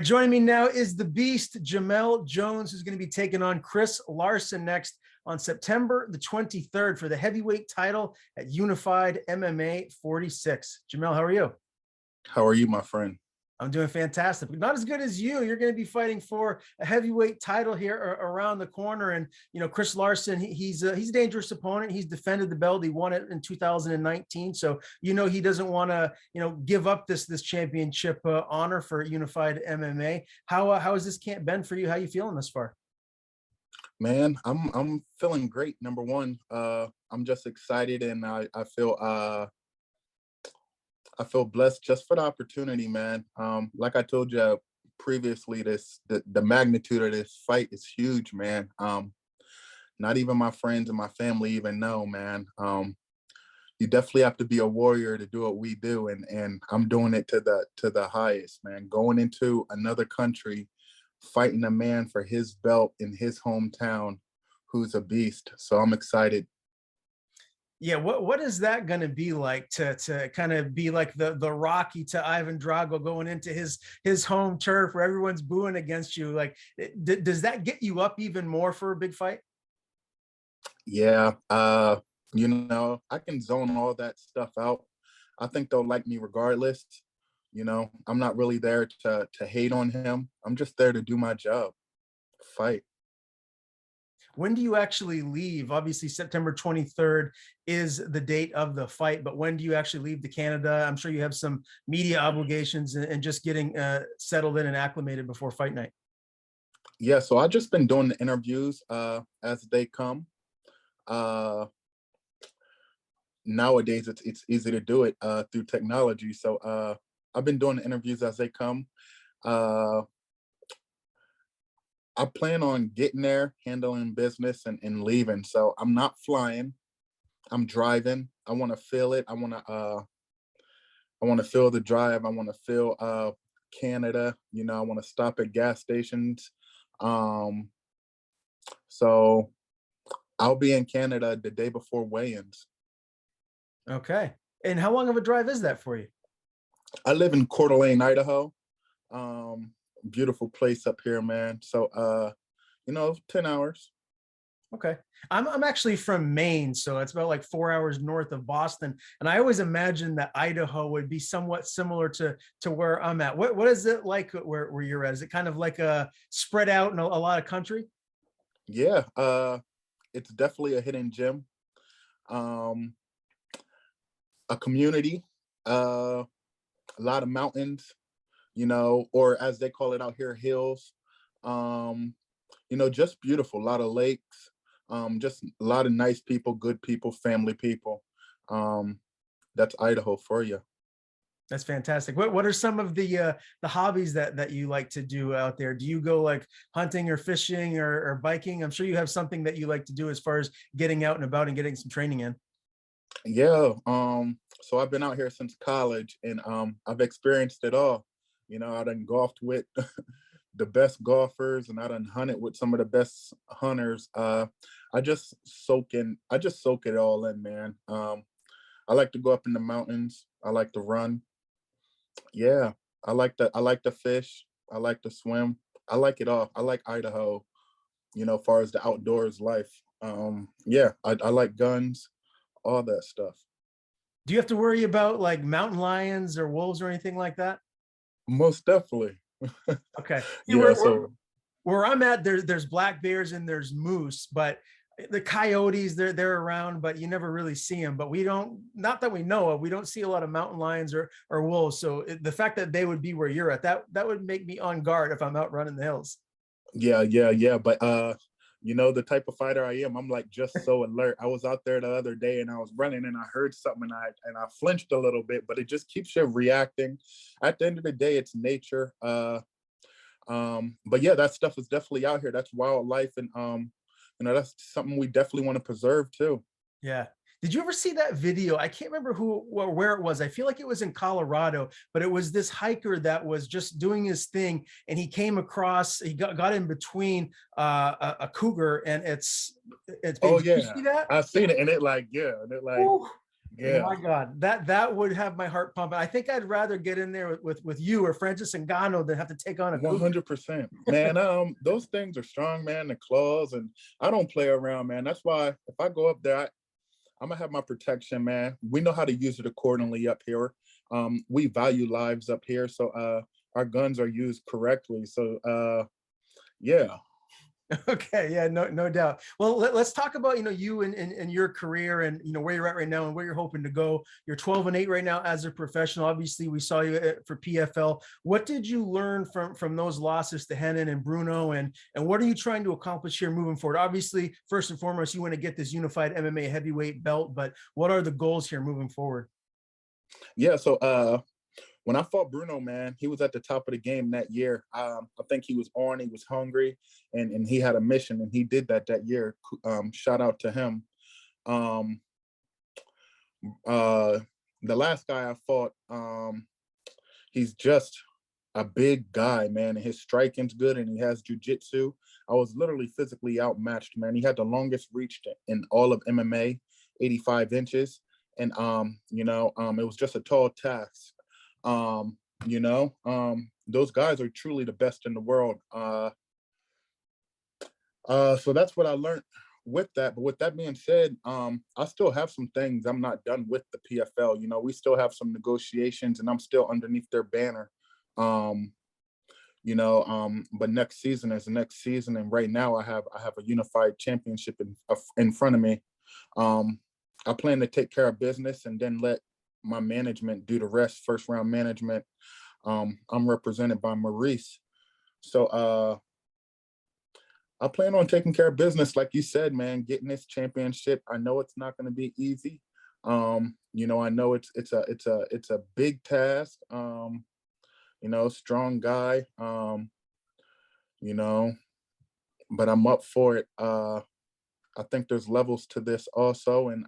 Joining me now is the beast, Jamelle Jones, who's going to be taking on Chris Larsen next on September the 23rd for the heavyweight title at Unified MMA 46. Jamelle, how are you? How are you, my friend? I'm doing fantastic. Not as good as you. You're going to be fighting for a heavyweight title here around the corner. And, Chris Larsen, he's a dangerous opponent. He's defended the belt. He won it in 2019. So, he doesn't want to, give up this championship honor for Unified MMA. How has this camp been for you? How are you feeling this far? Man, I'm feeling great. Number one, I'm just excited, and I feel blessed just for the opportunity, man. Like I told you previously, the magnitude of this fight is huge, man. Not even my friends and my family even know, man. You definitely have to be a warrior to do what we do, and I'm doing it to the highest, man. Going into another country, fighting a man for his belt in his hometown, who's a beast. So I'm excited. Yeah, what is that going to be like to kind of be like the Rocky to Ivan Drago going into his home turf where everyone's booing against you? Like, does that get you up even more for a big fight? Yeah, I can zone all that stuff out. I think they'll like me regardless. I'm not really there to hate on him. I'm just there to do my job, fight. When do you actually leave? Obviously, September 23rd is the date of the fight, but when do you actually leave to Canada? I'm sure you have some media obligations and just getting settled in and acclimated before fight night. Yeah, so I've just been doing the interviews as they come. Nowadays, it's easy to do it through technology. So I've been doing the interviews as they come. I plan on getting there, handling business, and leaving. So I'm not flying. I'm driving. I want to feel it. I want to feel the drive. I want to feel Canada. I want to stop at gas stations. So I'll be in Canada the day before weigh-ins. Okay. And how long of a drive is that for you? I live in Coeur d'Alene, Idaho. Beautiful place up here, man. So 10 hours. Okay. I'm actually from Maine, so it's about like 4 hours north of Boston. And I always imagined that Idaho would be somewhat similar to where I'm at. What is it like where you're at? Is it kind of like a spread out in a lot of country? Yeah, it's definitely a hidden gem. A community, a lot of mountains, or as they call it out here, hills. Just beautiful. A lot of lakes. Just a lot of nice people, good people, family people. That's Idaho for you. That's fantastic. What are some of the hobbies that you like to do out there? Do you go like hunting or fishing or biking? I'm sure you have something that you like to do as far as getting out and about and getting some training in. Yeah. So I've been out here since college, and I've experienced it all. I done golfed with the best golfers, and I done hunted with some of the best hunters. I just soak it all in, man. I like to go up in the mountains. I like to run. Yeah. I like to fish. I like to swim. I like it all. I like Idaho, as far as the outdoors life. Yeah, I like guns, all that stuff. Do you have to worry about like mountain lions or wolves or anything like that? Most definitely. Okay. See, Yeah, so where I'm at, there's black bears and there's moose, but the coyotes, they're around, but you never really see them. But we don't, not that we know of, we don't see a lot of mountain lions or wolves. So the fact that they would be where you're at, that would make me on guard if I'm out running the hills. yeah. But the type of fighter I am, I'm like just so alert. I was out there the other day and I was running and I heard something and I flinched a little bit, but it just keeps you reacting. At the end of the day, it's nature. But yeah, that stuff is definitely out here. That's wildlife, and that's something we definitely want to preserve too. Yeah. Did you ever see that video? I can't remember who or where it was. I feel like it was in Colorado, but it was this hiker that was just doing his thing, and he came across. He got in between a cougar and it's. Oh Did you yeah, see that? I've seen it, and it like yeah, and it like Ooh. Yeah, My God, that would have my heart pumping. I think I'd rather get in there with you or Francis Ngannou than have to take on a cougar. 100%, man. Those things are strong, man. The claws, and I don't play around, man. That's why if I go up there, I'm gonna have my protection, man. We know how to use it accordingly up here. We value lives up here, so our guns are used correctly. So yeah. Okay, yeah, no doubt. Well, let's talk about you and your career and where you're at right now and where you're hoping to go. You're 12-8 right now as a professional. Obviously, we saw you for PFL. What did you learn from those losses to Henan and Bruno, and what are you trying to accomplish here moving forward? Obviously, first and foremost, you want to get this unified MMA heavyweight belt, but what are the goals here moving forward? Yeah, so when I fought Bruno, man, he was at the top of the game that year. I think he was on, he was hungry, and he had a mission, and he did that year. Shout out to him. Um, uh, the last guy I fought, he's just a big guy, man, and his striking's good, and he has jujitsu. I was literally physically outmatched, man. He had the longest reach in all of MMA, 85 inches, and it was just a tall task. Um, those guys are truly the best in the world. So that's what I learned with that. But with that being said, I still have some things I'm not done with the PFL. We still have some negotiations, and I'm still underneath their banner. Um, but next season is the next season, and right now I have a unified championship in front of me. I plan to take care of business and then let my management do the rest, first round management. I'm represented by Maurice. So I plan on taking care of business, like you said, man, getting this championship. I know it's not going to be easy. I know it's a big task. Strong guy. But I'm up for it. I think there's levels to this also, and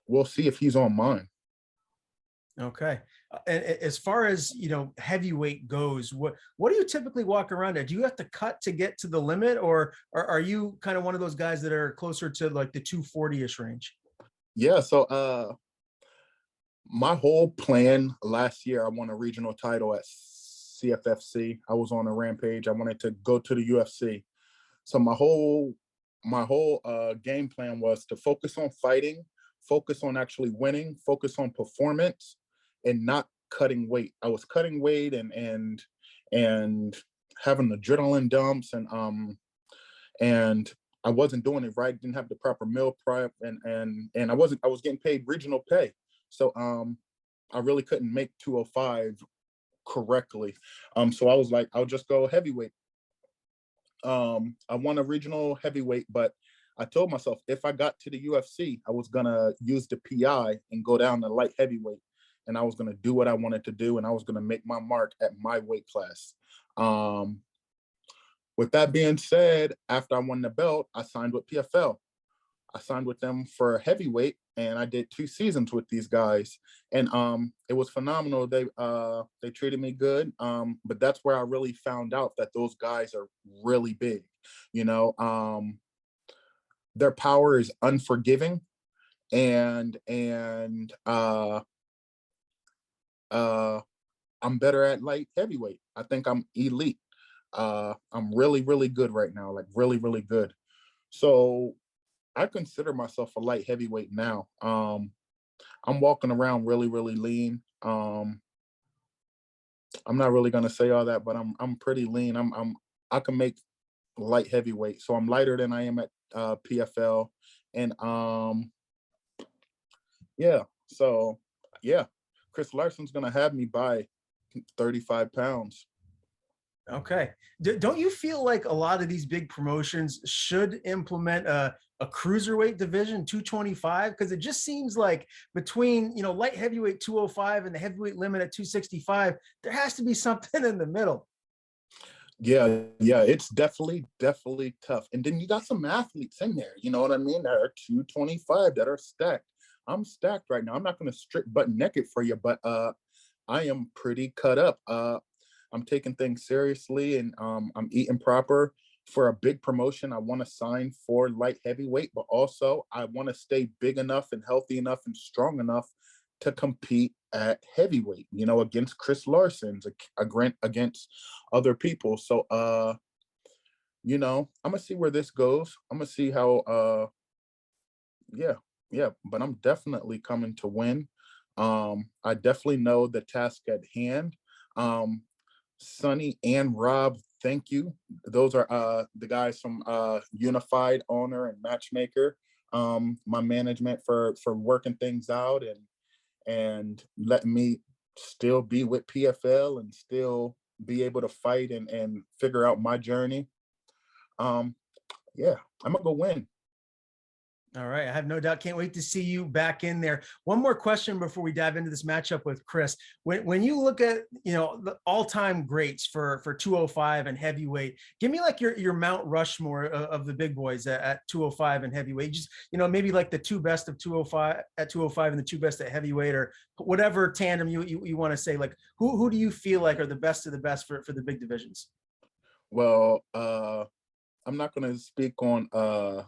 we'll see if he's on mine. Okay. And as far as heavyweight goes, what do you typically walk around at? Do you have to cut to get to the limit, or are you kind of one of those guys that are closer to like the 240-ish range? Yeah. So my whole plan last year, I won a regional title at CFFC. I was on a rampage. I wanted to go to the UFC. So my whole game plan was to focus on fighting, focus on actually winning, focus on performance, and not cutting weight. I was cutting weight and having adrenaline dumps, and I wasn't doing it right. Didn't have the proper meal prep, and I was getting paid regional pay. So I really couldn't make 205 correctly. So I was like, I'll just go heavyweight. I won a regional heavyweight, but I told myself if I got to the UFC, I was gonna use the PI and go down to light heavyweight, and I was gonna do what I wanted to do, and I was gonna make my mark at my weight class. Um, with that being said, after I won the belt, I signed with PFL. I signed with them for heavyweight, and I did 2 seasons with these guys, and it was phenomenal. They treated me good, but that's where I really found out that those guys are really big. You know, their power is unforgiving, and I'm better at light heavyweight. I think I'm elite. I'm really, really good right now, like really, really good. So I consider myself a light heavyweight now. I'm walking around really, really lean. I'm not really gonna say all that, but I'm pretty lean. I can make light heavyweight, so I'm lighter than I am at PFL, and yeah. So yeah, Chris Larsen's gonna have me by 35 pounds. Okay. Don't you feel like a lot of these big promotions should implement a cruiserweight division, 225? Because it just seems like between, light heavyweight 205 and the heavyweight limit at 265, there has to be something in the middle. Yeah, it's definitely tough. And then you got some athletes in there, you know what I mean, that are 225 that are stacked. I'm stacked right now. I'm not gonna strip butt naked for you, but I am pretty cut up. I'm taking things seriously, and I'm eating proper. for a big promotion, I want to sign for light heavyweight, but also I want to stay big enough and healthy enough and strong enough to compete at heavyweight, you know, against Chris Larsen, against other people. So, you know, I'm gonna see where this goes. I'm gonna see how, yeah, yeah, but I'm definitely coming to win. I definitely know the task at hand. Um, Sonny and Rob, thank you. Those are the guys from Unified Owner and Matchmaker. My management for working things out and letting me still be with PFL and still be able to fight and figure out my journey. Yeah, I'm gonna go win. All right. I have no doubt. Can't wait to see you back in there. One more question before we dive into this matchup with Chris. When you look at, you know, the all-time greats for 205 and heavyweight, give me like your Mount Rushmore of the big boys at 205 and heavyweight. Just, you know, maybe like the two best of 205 at 205 and the two best at heavyweight, or whatever tandem you want to say. Like who do you feel like are the best of the best for the big divisions? Well, I'm not gonna speak on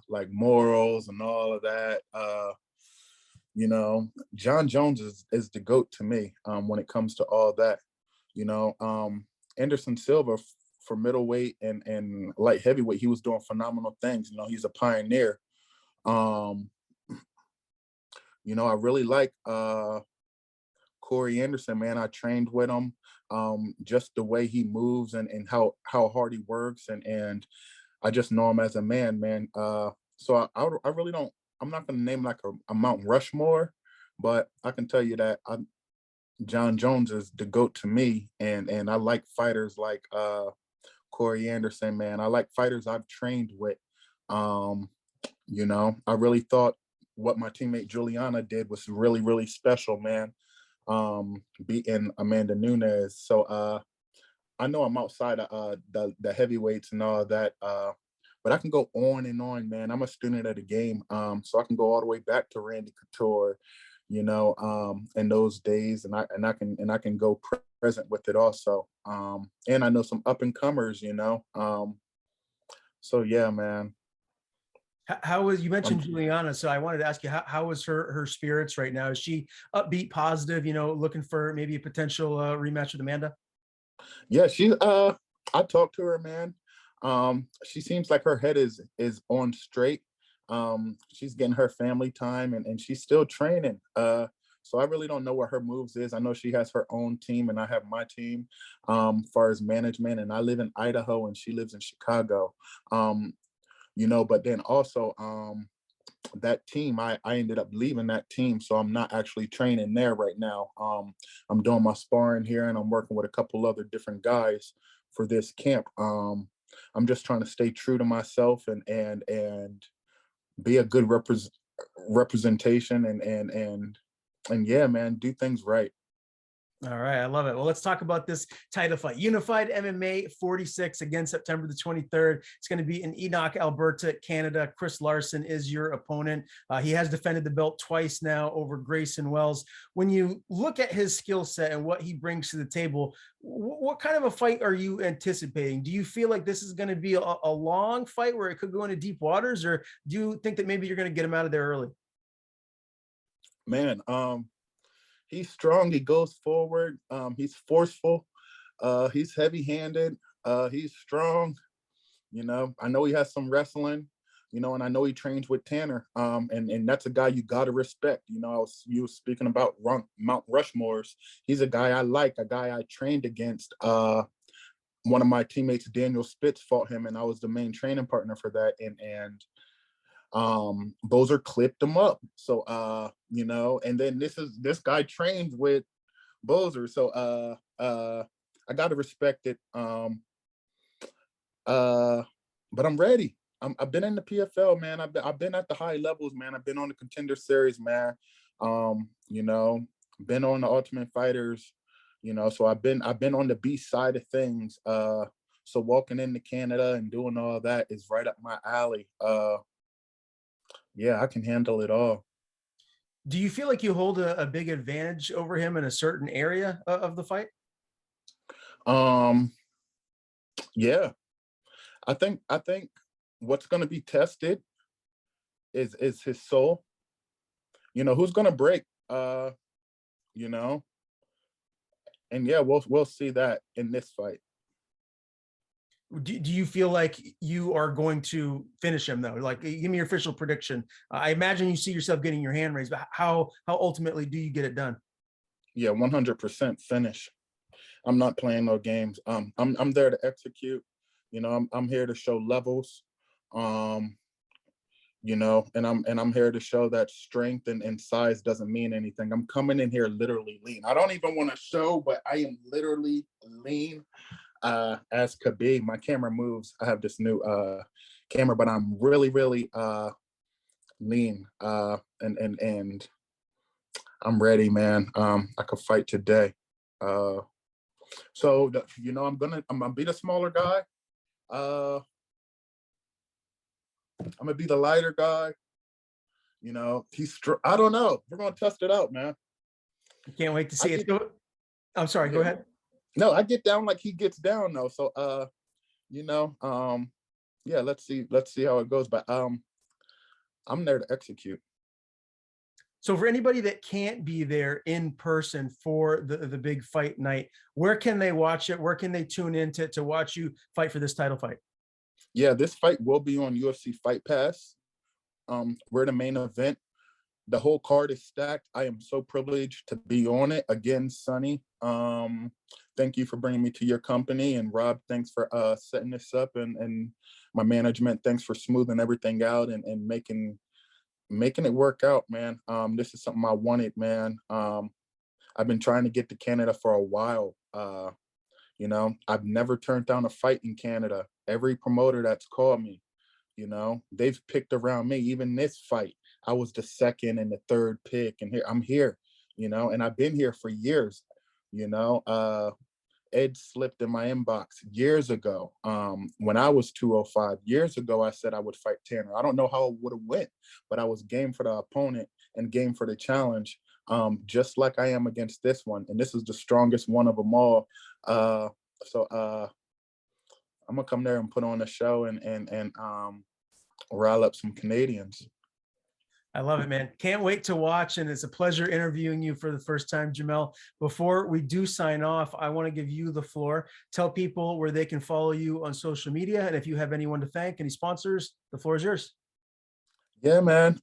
like morals and all of that. You know, John Jones is the GOAT to me when it comes to all that. You know, Anderson Silva for middleweight and light heavyweight, he was doing phenomenal things. You know, he's a pioneer. Um, you know, I really like Corey Anderson, man. I trained with him. Just the way he moves and how hard he works and I just know him as a man, man. So I really don't. I'm not going to name like a Mount Rushmore, but I can tell you that John Jones is the GOAT to me, and I like fighters like Corey Anderson, man. I like fighters I've trained with. You know, I really thought what my teammate Juliana did was really special, man. Beating Amanda Nunes. So I know I'm outside of the heavyweights and all that, but I can go on and on, man. I'm a student of the game, so I can go all the way back to Randy Couture, you know, in those days, and I can go present with it also. And I know some up and comers, you know. So yeah, man. How was, you mentioned Juliana, so I wanted to ask you how was her spirits right now? Is she upbeat, positive? You know, looking for maybe a potential rematch with Amanda? Yeah, I talked to her, man. She seems like her head is on straight. She's getting her family time and she's still training. So I really don't know what her moves is. I know she has her own team and I have my team, far as management, and I live in Idaho and she lives in Chicago. You know, but then also that team, I ended up leaving that team, so I'm not actually training there right now. I'm doing my sparring here and I'm working with a couple other different guys for this camp. I'm just trying to stay true to myself and be a good representation and yeah, man, do things right. All right, I love it. Well, let's talk about this title fight. Unified MMA 46 again, September the 23rd. It's going to be in Enoch, Alberta, Canada. Chris Larsen is your opponent. He has defended the belt twice now over Grayson Wells. When you look at his skill set and what he brings to the table, what kind of a fight are you anticipating? Do you feel like this is going to be a long fight where it could go into deep waters, or do you think that maybe you're going to get him out of there early? Man, he's strong. He goes forward. He's forceful. He's heavy-handed. He's strong. You know, I know he has some wrestling. You know, and I know he trains with Tanner. And that's a guy you gotta respect. You know, you were speaking about Mount Rushmores. He's a guy I like. A guy I trained against. One of my teammates, Daniel Spitz, fought him, and I was the main training partner for that. And Bozer clipped him up. So you know, and then this guy trains with Bozer. So I gotta respect it. But I'm ready. I've been in the PFL, man. I've been at the high levels, man. I've been on the Contender Series, man. You know, been on the Ultimate Fighters, you know, so I've been on the B side of things. So walking into Canada and doing all that is right up my alley. Yeah, I can handle it all. Do you feel like you hold a big advantage over him in a certain area of the fight? Um, yeah, I think what's gonna be tested is his soul. Who's gonna break? You know, and yeah, we'll see that in this fight. Do you feel like you are going to finish him though? Like, give me your official prediction. I imagine you see yourself getting your hand raised, but how ultimately do you get it done? Yeah, 100% finish. I'm not playing no games. I'm there to execute. I'm here to show levels. Um, and I'm here to show that strength and size doesn't mean anything. I'm coming in here literally lean. I don't even want to show, but I am literally lean. As could be. My camera moves. I have this new camera, but I'm really, really lean. And I'm ready, man. I could fight today. I'm gonna be the smaller guy. I'm gonna be the lighter guy. I don't know. We're gonna test it out, man. Can't wait to I see it. get, I'm sorry. Go yeah. ahead. No, I get down like he gets down though. So you know, yeah, let's see how it goes. But I'm there to execute. So for anybody that can't be there in person for the big fight night, where can they watch it? Where can they tune in to watch you fight for this title fight? Yeah, this fight will be on UFC Fight Pass. We're the main event. The whole card is stacked. I am so privileged to be on it again, Sonny. Thank you for bringing me to your company, and Rob, thanks for setting this up, and my management, thanks for smoothing everything out and making it work out, man. This is something I wanted, man. I've been trying to get to Canada for a while. I've never turned down a fight in Canada. Every promoter that's called me, they've picked around me. Even this fight, I was the second and the third pick, and I'm here, and I've been here for years. Ed slipped in my inbox years ago. When I was 205 years ago, I said I would fight Tanner. I don't know how it would have went, but I was game for the opponent and game for the challenge, just like I am against this one. And this is the strongest one of them all. So I'm gonna come there and put on a show and rile up some Canadians. I love it, man. Can't wait to watch. And it's a pleasure interviewing you for the first time, Jamelle. Before we do sign off, I want to give you the floor. Tell people where they can follow you on social media. And if you have anyone to thank, any sponsors, the floor is yours. Yeah, man.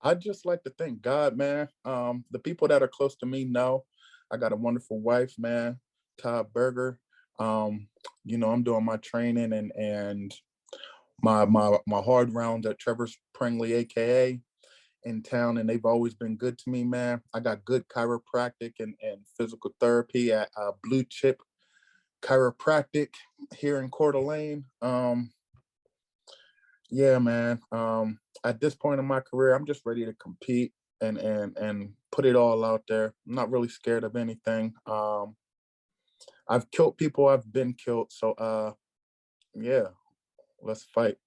I'd just like to thank God, man. The people that are close to me know I got a wonderful wife, man, Todd Berger. I'm doing my training and my hard rounds at Trevor's Pringley, aka in town, and they've always been good to me, man. I got good chiropractic and physical therapy at Blue Chip Chiropractic here in Coeur d'Alene. Yeah, man. At this point in my career, I'm just ready to compete and put it all out there. I'm not really scared of anything. I've killed people, I've been killed. So yeah, let's fight.